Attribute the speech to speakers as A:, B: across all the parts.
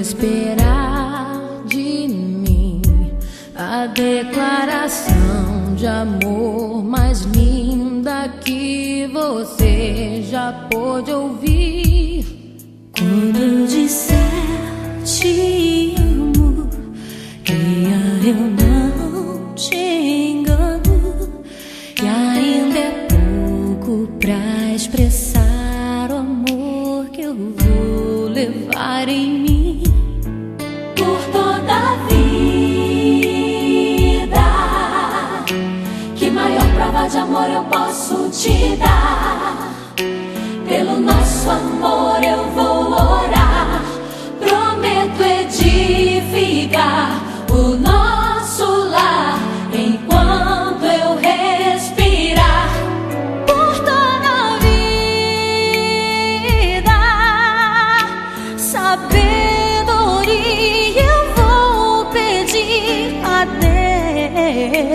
A: esperar de mim a declaração de amor mais linda que você já pôde ouvir?
B: Quando eu disser te amo, creia, eu não te engano. E ainda é pouco pra expressar o amor que eu vou levar em mim por toda a vida. Que maior prova de amor eu posso te dar? Pelo nosso amor eu vou orar. Prometo edificar o nosso lar enquanto eu respirar. Por toda a vida, sabedoria eu vou pedir a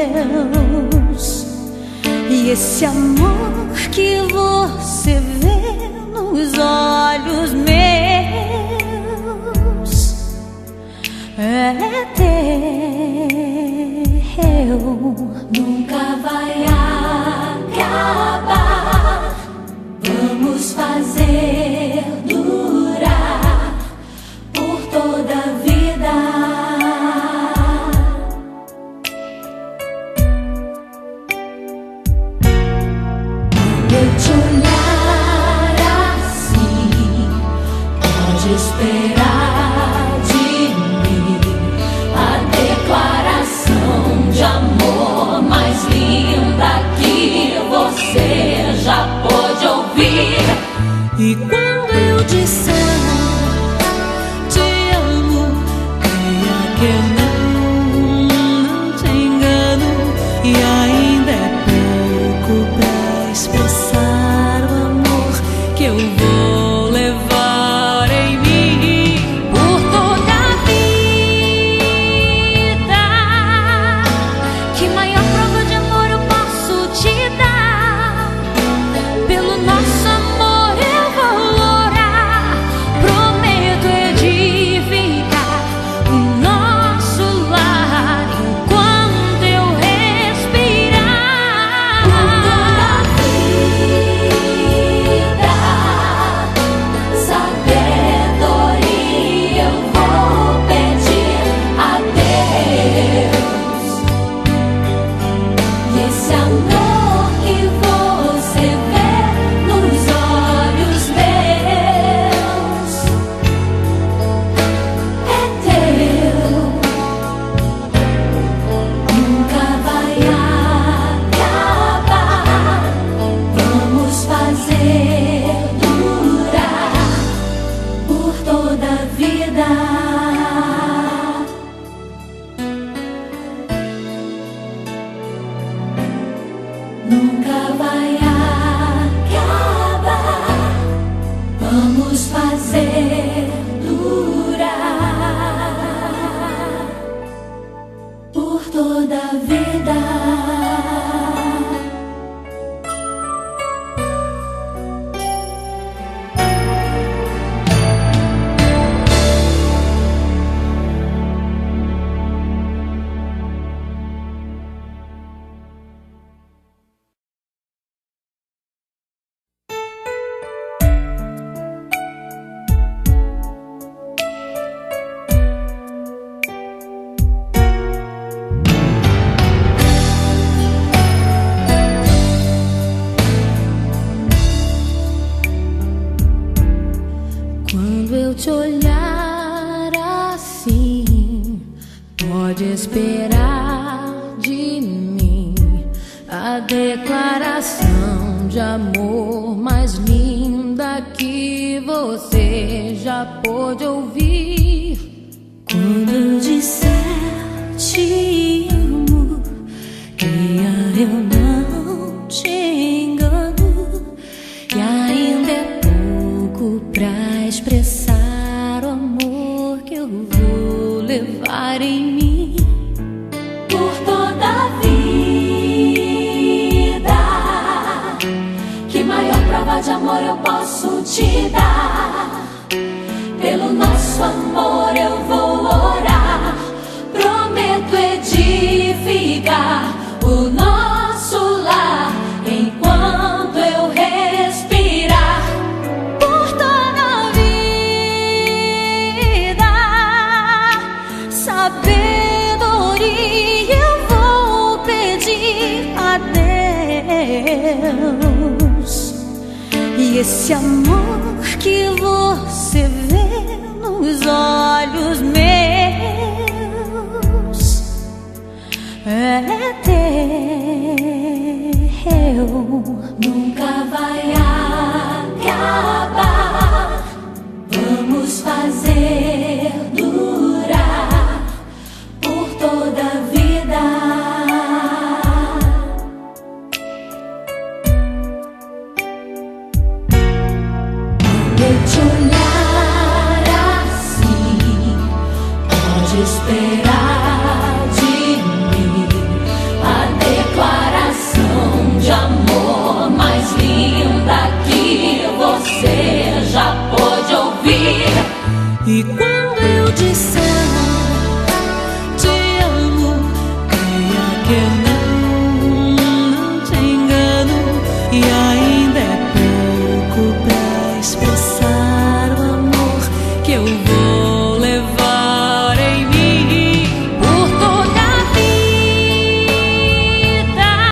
B: Deus. E esse amor que você vê nos olhos meus é teu, nunca vai acabar. Vamos fazer durar por toda a vida. Eu te olhar assim, pode esperar de mim a declaração de amor mais linda que você já pôde ouvir. E quando eu disser te amo, creia que eu não te engano. E ainda é pouco pra expressar o amor que eu vou levar em mim por toda a vida. Que maior prova de amor eu posso te dar? Pelo nosso amor eu vou orar. Prometo edificar o nosso lar enquanto eu respirar. Por toda a vida, sabedoria eu vou pedir a Deus. E esse amor que você vê nos olhos meus é teu, nunca vai acabar. Vamos fazer durar por toda a vida. Nunca vai acabar. Vamos fazer durar por toda a vida.
A: Quando eu te olhar assim, pode esperar de mim a declaração de amor mais linda que você já pôde ouvir.
B: Quando eu disser te amo, creia, eu não te engano. E ainda é pouco pra expressar o amor que eu vou levar em mim por toda a vida. Que maior prova de amor eu posso te dar? Pelo nosso nosso amor eu vou orar. Prometo edificar o nosso lar enquanto eu respirar. Por toda a vida, sabedoria eu vou pedir a Deus. E esse amor que você vê nos olhos meus é teu.